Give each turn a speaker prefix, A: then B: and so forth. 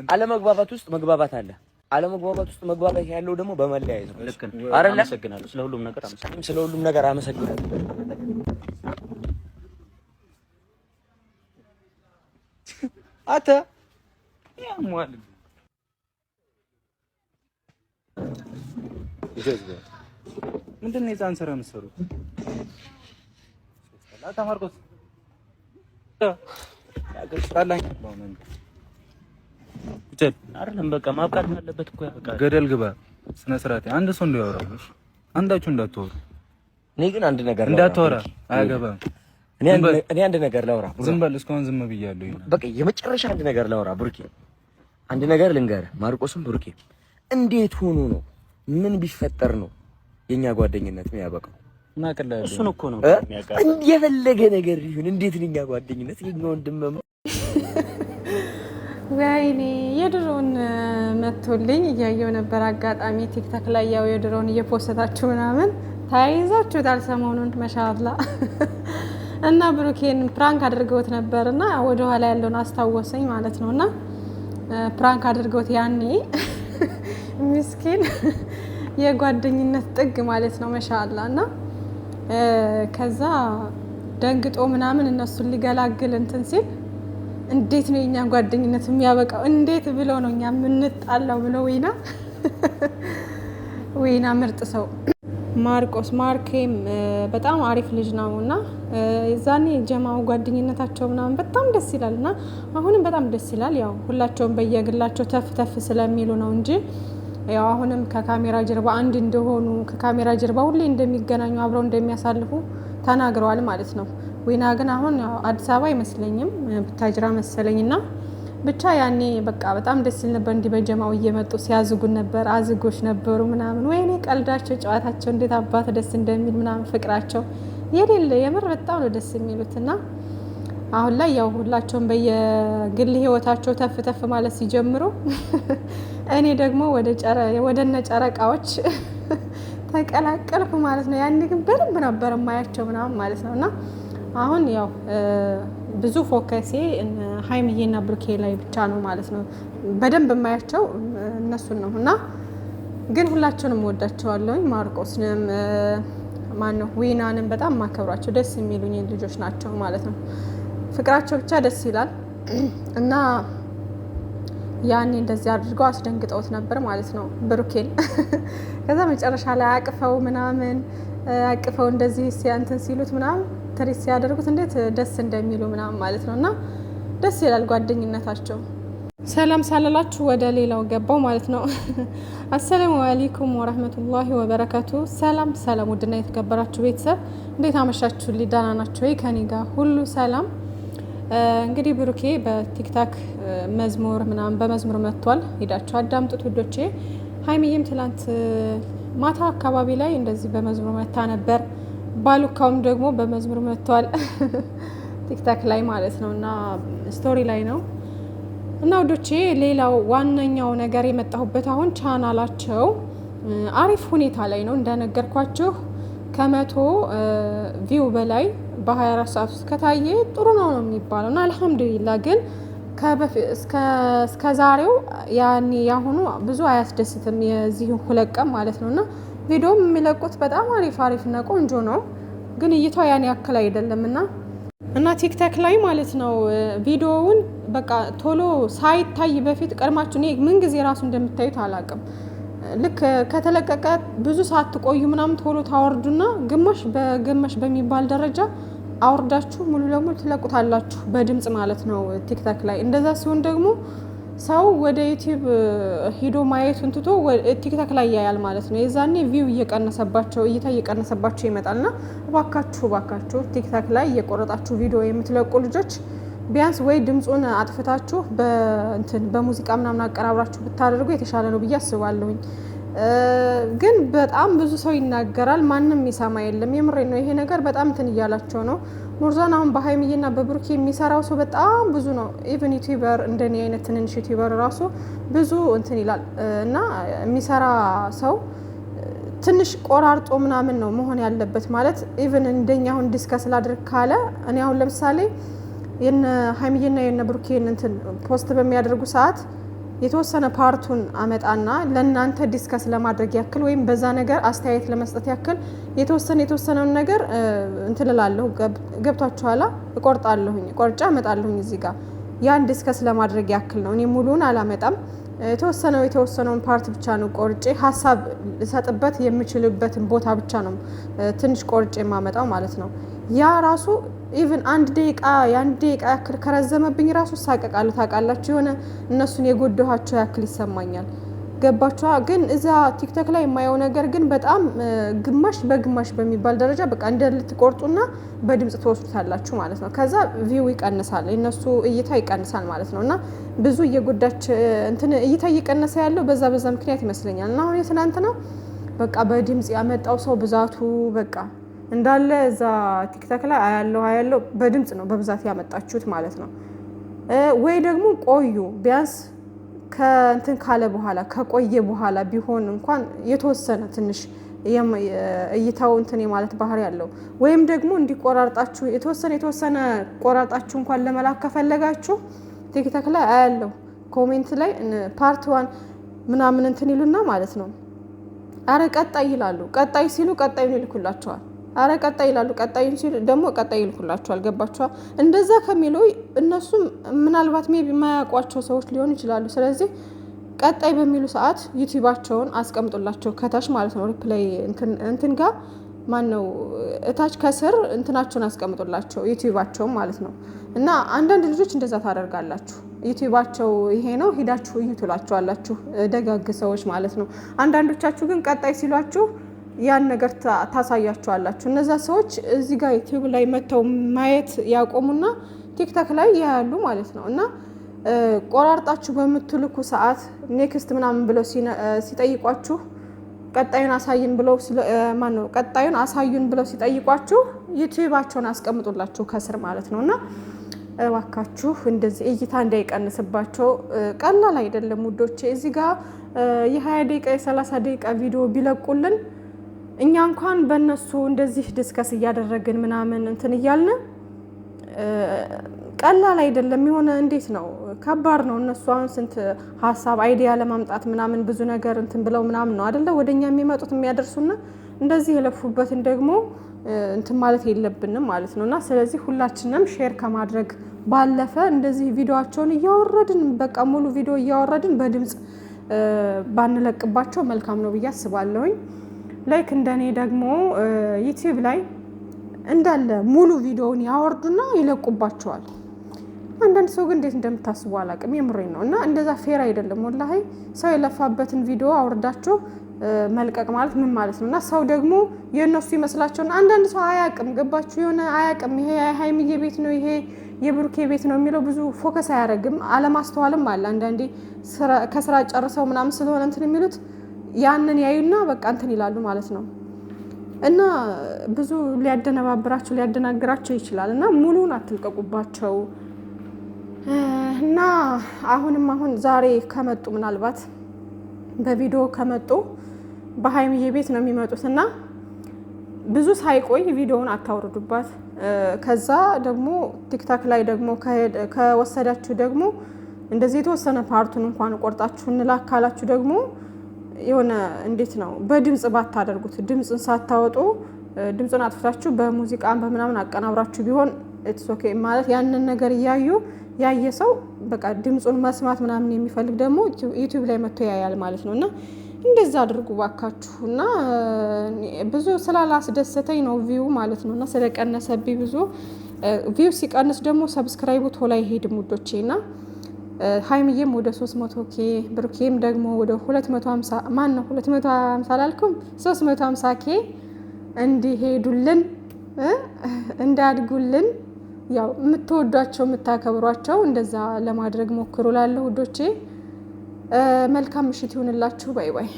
A: አለመግባባት ውስጥ መግባባት አለ። አለመግባባት ውስጥ መግባባት ያለው ደግሞ በመለያየት ነው። ልክ ነው። አመሰግናለሁ። ስለሁሉም ነገር አመሰግናለሁ። አታ ያሟል ምንድን ነው የዛን ስራ የምትሰሩት? ተማርኩት አይደለም በቃ ማብቃት አለበት እኮ ያበቃል። ገደል ግባ። ስነ ስርዓት አንድ ሰው እንዳያወራሽ አንዳችሁ እንዳትወሩ። እኔ ግን አንድ ነገር እንዳትወራ አያገባም። እኔ አንድ ነገር ላውራ። ዝም በል እስካሁን ዝም ብያለሁ። በቃ የመጨረሻ አንድ ነገር ላውራ። ብሩኬ አንድ ነገር ልንገርህ። ማርቆስም ብሩኬ እንዴት ሆኖ ነው ምን ቢፈጠር ነው የኛ ጓደኝነት የሚያበቃው? ማቀላል እሱን እኮ ነው የሚያውቀው። የፈለገ ነገር ይሁን እንዴት ነው የኛ ጓደኝነት የኛ ወንድም
B: ወይኔ የድሮውን መጥቶልኝ እያየው ነበር። አጋጣሚ ቲክቶክ ላይ ያው የድሮውን እየፖስታችሁ ምናምን ታይዛችሁታል ሰሞኑን ማሻአላ። እና ብሩኬን ፕራንክ አድርገውት ነበርና ወደ ኋላ ያለውን አስታወሰኝ ማለት ነውና ፕራንክ አድርገውት ያኔ ምስኪን የጓደኝነት ጥግ ማለት ነው ማሻአላ። እና ከዛ ደንግጦ ምናምን እነሱን ሊገላግል እንትን ሲል እንዴት ነው የኛ ጓደኝነት የሚያበቃው? እንዴት ብሎ ነው እኛ የምንጣላው ብሎ ወይና ምርጥ ሰው ማርቆስ ማርኬም በጣም አሪፍ ልጅ ነውና የዛኔ ጀማው ጓደኝነታቸው ምናምን በጣም ደስ ይላልና አሁንም በጣም ደስ ይላል። ያው ሁላቸውም በየግላቸው ተፍ ስለሚሉ ነው እንጂ ያው አሁንም ከካሜራ ጀርባ አንድ እንደሆኑ ከካሜራ ጀርባ ሁሌ እንደሚገናኙ አብረው እንደሚያሳልፉ ተናግረዋል ማለት ነው። ወይና ግን አሁን አዲስ አበባ አይመስለኝም ብታጅራ መሰለኝና ብቻ ያኔ በቃ በጣም ደስ ይል ነበር። እንዲህ በጀማው እየመጡ ሲያዝጉን ነበር። አዝጎች ነበሩ ምናምን ወይኔ ቀልዳቸው ጨዋታቸው እንዴት አባት ደስ እንደሚል ምናምን ፍቅራቸው የሌለ የምር በጣም ነው ደስ የሚሉትና አሁን ላይ ያው ሁላቸውም በየግል ህይወታቸው ተፍ ማለት ሲጀምሩ እኔ ደግሞ ወደነ ጨረቃዎች ተቀላቀልኩ ማለት ነው። ያኔ ግን በደንብ ነበር ማያቸው ምናምን ማለት ነውና አሁን ያው ብዙ ፎከሴ ሃይሚዬና ብሩኬ ላይ ብቻ ነው ማለት ነው። በደንብ ማያቸው እነሱን ነው እና ግን ሁላቸውንም ወዳቸዋለሁ። ማርቆስንም ማነው ዊናንም በጣም ማከብራቸው ደስ የሚሉኝ ልጆች ናቸው ማለት ነው። ፍቅራቸው ብቻ ደስ ይላል እና ያኔ እንደዚህ አድርገው አስደንግጠውት ነበር ማለት ነው ብሩኬን። ከዛ መጨረሻ ላይ አቅፈው ምናምን አቅፈው እንደዚህ ሲያንተን ሲሉት ምናምን ትሪስ ሲያደርጉት እንዴት ደስ እንደሚሉ ምናምን ማለት ነውና ደስ ይላል ጓደኝነታቸው። ሰላም ሳላላችሁ ወደ ሌላው ገባው ማለት ነው። አሰላሙ አለይኩም ወራህመቱላሂ ወበረካቱ። ሰላም ውድና የተከበራችሁ ቤተሰብ እንዴት አመሻችሁ? ሊዳና ናችሁ ወይ? ከኔ ጋር ሁሉ ሰላም። እንግዲህ ብሩኬ በቲክታክ መዝሙር ምናምን በመዝሙር መጥቷል። ሄዳችሁ አዳምጡት ውዶቼ። ሃይሚዬም ትላንት ማታ አካባቢ ላይ እንደዚህ በመዝሙር መታ ነበር። ባሉካውም ደግሞ በመዝሙር መጥቷል ቲክታክ ላይ ማለት ነው እና ስቶሪ ላይ ነው እና ውዶቼ። ሌላው ዋነኛው ነገር የመጣሁበት አሁን ቻናላቸው አሪፍ ሁኔታ ላይ ነው እንደነገርኳችሁ። ከ100 ቪው በላይ በ24 ሰዓት ውስጥ ከታየ ጥሩ ነው የሚባለው እና አልহামዱሊላህ። ግን እስከ ዛሬው ያኔ ያሁኑ ብዙ አያስደስትም የዚህ ሁለት ቀን ማለት ነውና ቪዲዮም የሚለቁት በጣም አሪፍ እና ቆንጆ ነው። ግን እይታው ያን ያክል አይደለምና ቲክታክ ላይ ማለት ነው ቪዲዮውን በቃ ቶሎ ሳይታይ በፊት ቀድማችሁ ምን ጊዜ ራሱ እንደምታዩት አላውቅም። ልክ ከተለቀቀ ብዙ ሰዓት ትቆዩ ምናምን ቶሎ ታወርዱና ግማሽ በግማሽ በሚባል ደረጃ አውርዳችሁ ሙሉ ለሙሉ ትለቁታላችሁ በድምጽ ማለት ነው ቲክታክ ላይ። እንደዛ ሲሆን ደግሞ ሰው ወደ ዩቲዩብ ሂዶ ማየቱን ትቶ ቲክታክ ላይ ያያል ማለት ነው። የዛኔ ቪው እየቀነሰባቸው እይታ እየቀነሰባቸው ይመጣልና እባካችሁ ቲክታክ ላይ እየቆረጣችሁ ቪዲዮ የምትለቁ ልጆች ቢያንስ ወይ ድምጹን አጥፍታችሁ በሙዚቃ ምናምን አቀራብራችሁ ብታደርጉ የተሻለ ነው ብዬ አስባለሁኝ። ግን በጣም ብዙ ሰው ይናገራል፣ ማንም ይሰማ የለም። የምሬ ነው። ይሄ ነገር በጣም እያላቸው ነው። ኑርዛን አሁን በሃይሚዬና በብሩኬ የሚሰራው ሰው በጣም ብዙ ነው። ኢቭን ዩቲዩበር እንደኔ አይነት ትንንሽ ዩቲዩበር ራሱ ብዙ ይላል እና የሚሰራ ሰው ትንሽ ቆራርጦ ምናምን ነው መሆን ያለበት ማለት ኢቭን እንደኛ አሁን ዲስከስ ላድርግ ካለ እኔ አሁን ለምሳሌ የነ ሀይሚዬና የነ ብሩኬን እንትን ፖስት በሚያደርጉ ሰዓት የተወሰነ ፓርቱን አመጣና ለእናንተ ዲስከስ ለማድረግ ያክል ወይም በዛ ነገር አስተያየት ለመስጠት ያክል የተወሰነውን ነገር እንትን እላለሁ። ገብቷችኋላ? እቆርጣለሁኝ፣ ቆርጫ አመጣለሁኝ እዚህ ጋር ያን ዲስከስ ለማድረግ ያክል ነው። እኔ ሙሉውን አላመጣም። የተወሰነውን ፓርት ብቻ ነው ቆርጬ ሀሳብ ልሰጥበት የምችልበትን ቦታ ብቻ ነው ትንሽ ቆርጬ የማመጣው ማለት ነው። ያ ራሱ ኢቭን አንድ ደቂቃ ያክል ከረዘመብኝ ራሱ ሳቀቃለሁ። ታውቃላችሁ፣ የሆነ እነሱን የጎዳኋቸው ያክል ይሰማኛል። ገባችኋ? ግን እዛ ቲክቶክ ላይ የማየው ነገር ግን በጣም ግማሽ በግማሽ በሚባል ደረጃ በቃ ልትቆርጡና በድምጽ ትወስዱታላችሁ ማለት ነው። ከዛ ቪው ይቀንሳል፣ የነሱ እይታ ይቀንሳል ማለት ነው። እና ብዙ እየጎዳች እንትን እይታ እየቀነሰ ያለው በዛ ምክንያት ይመስለኛል። እና አሁን ትናንትና በቃ በድምጽ ያመጣው ሰው ብዛቱ በቃ እንዳለ እዛ ቲክቶክ ላይ አያለው በድምጽ ነው በብዛት ያመጣችሁት ማለት ነው። ወይ ደግሞ ቆዩ ቢያንስ ከእንትን ካለ በኋላ ከቆየ በኋላ ቢሆን እንኳን የተወሰነ ትንሽ እይታው እንትን የማለት ባህሪ ያለው ወይም ደግሞ እንዲቆራርጣችሁ የተወሰነ ቆራርጣችሁ እንኳን ለመላክ ከፈለጋችሁ ቲክቶክ ላይ አያለው ኮሜንት ላይ ፓርት 1 ምናምን እንትን ይሉና ማለት ነው። አረ ቀጣይ ይላሉ። ቀጣይ ሲሉ ቀጣዩን ይልኩላችኋል። አረ ቀጣይ ይላሉ። ቀጣዩን ሲሉ ደግሞ ቀጣይ ይልኩላችኋል። ገባችኋል? እንደዛ ከሚለው እነሱም ምናልባት ሜቢ የማያውቋቸው ሰዎች ሊሆኑ ይችላሉ። ስለዚህ ቀጣይ በሚሉ ሰዓት ዩቲዩባቸውን አስቀምጡላቸው ከታች ማለት ነው። ሪፕላይ እንትን ጋር ማነው እታች ከስር እንትናቸውን አስቀምጡላቸው ዩቲዩባቸውን ማለት ነው። እና አንዳንድ ልጆች እንደዛ ታደርጋላችሁ። ዩቲዩባቸው ይሄ ነው ሂዳችሁ እዩ ትላችኋላችሁ፣ ደጋግ ሰዎች ማለት ነው። አንዳንዶቻችሁ ግን ቀጣይ ሲሏችሁ ያን ነገር ታሳያችኋላችሁ። እነዛ ሰዎች እዚህ ጋር ዩቲዩብ ላይ መተው ማየት ያቆሙና ቲክቶክ ላይ ያያሉ ማለት ነው። እና ቆራርጣችሁ በምትልኩ ሰዓት ኔክስት ምናምን ብለው ሲጠይቋችሁ ቀጣዩን አሳዩን ብለው ሲጠይቋችሁ ዩቲዩባቸውን አስቀምጡላችሁ ከስር ማለት ነው። እና እባካችሁ እንደዚህ እይታ እንዳይቀንስባቸው። ቀላል አይደለም ውዶቼ። እዚህ ጋር የ20 ደቂቃ የ30 ደቂቃ ቪዲዮ ቢለቁልን እኛ እንኳን በእነሱ እንደዚህ ዲስከስ እያደረግን ምናምን እንትን እያልን ቀላል አይደለም። የሆነ እንዴት ነው ከባድ ነው። እነሱ አሁን ስንት ሀሳብ አይዲያ ለማምጣት ምናምን ብዙ ነገር እንትን ብለው ምናምን ነው አይደለ ወደኛ የሚመጡት የሚያደርሱና እንደዚህ የለፉበትን ደግሞ እንትን ማለት የለብንም ማለት ነውና ስለዚህ ሁላችንም ሼር ከማድረግ ባለፈ እንደዚህ ቪዲዮአቸውን እያወረድን በቃ ሙሉ ቪዲዮ እያወረድን በድምጽ ባንለቅባቸው መልካም ነው ብዬ አስባለሁኝ። ላይክ እንደኔ ደግሞ ዩቲዩብ ላይ እንዳለ ሙሉ ቪዲዮውን ያወርዱና ይለቁባቸዋል። አንዳንድ ሰው ግን እንዴት እንደምታስቡ አላውቅም። የምሬን ነው። እና እንደዛ ፌር አይደለም ወላሂ። ሰው የለፋበትን ቪዲዮ አውርዳቸው መልቀቅ ማለት ምን ማለት ነው? እና ሰው ደግሞ የነሱ ይመስላቸውና አንዳንድ ሰው አያውቅም። ገባችሁ? የሆነ አያውቅም። ይሄ የሀይሚዬ ቤት ነው፣ ይሄ የብሩኬ ቤት ነው የሚለው ብዙ ፎከስ አያደርግም። አለማስተዋልም አለ። አንዳንዴ ከስራ ጨርሰው ምናምን ስለሆነ እንትን የሚሉት ያንን ያዩና በቃ እንትን ይላሉ ማለት ነው። እና ብዙ ሊያደናግራቸው ይችላል። እና ሙሉን አትልቀቁባቸው። እና አሁን ዛሬ ከመጡ ምናልባት በቪዲዮ ከመጡ በሀይሚዬ ቤት ነው የሚመጡት እና ብዙ ሳይቆይ ቪዲዮውን አታውርዱባት። ከዛ ደግሞ ቲክታክ ላይ ደግሞ ከወሰዳችሁ ደግሞ እንደዚህ የተወሰነ ፓርቱን እንኳን ቆርጣችሁ እንላክ ካላችሁ ደግሞ የሆነ እንዴት ነው በድምጽ ባታደርጉት፣ ድምጽን ሳታወጡ ድምጽን አጥፍታችሁ በሙዚቃን በምናምን አቀናብራችሁ ቢሆን ኢትስ ኦኬ ማለት ያንን ነገር ያየ ሰው በቃ ድምጹን መስማት ምናምን የሚፈልግ ደግሞ ዩቲዩብ ላይ መጥቶ ያያል ማለት ነውና እንደዛ አድርጉ ባካችሁ። እና ብዙ ስላላስደሰተኝ ነው ቪው ማለት ነውና ስለቀነሰብኝ ብዙ ቪው ሲቀንስ ደግሞ ሰብስክራይቡ ቶሎ አይሄድም ውዶቼና ሀይሚዬም ወደ 300k ብሩኬም ደግሞ ወደ 250 ማን ነው 250 አላልኩም 350k እንዲሄዱልን እንዳድጉልን ያው የምትወዷቸው የምታከብሯቸው እንደዛ ለማድረግ ሞክሩ። ላለሁ ውዶቼ መልካም ምሽት ይሁንላችሁ። ባይ ባይ።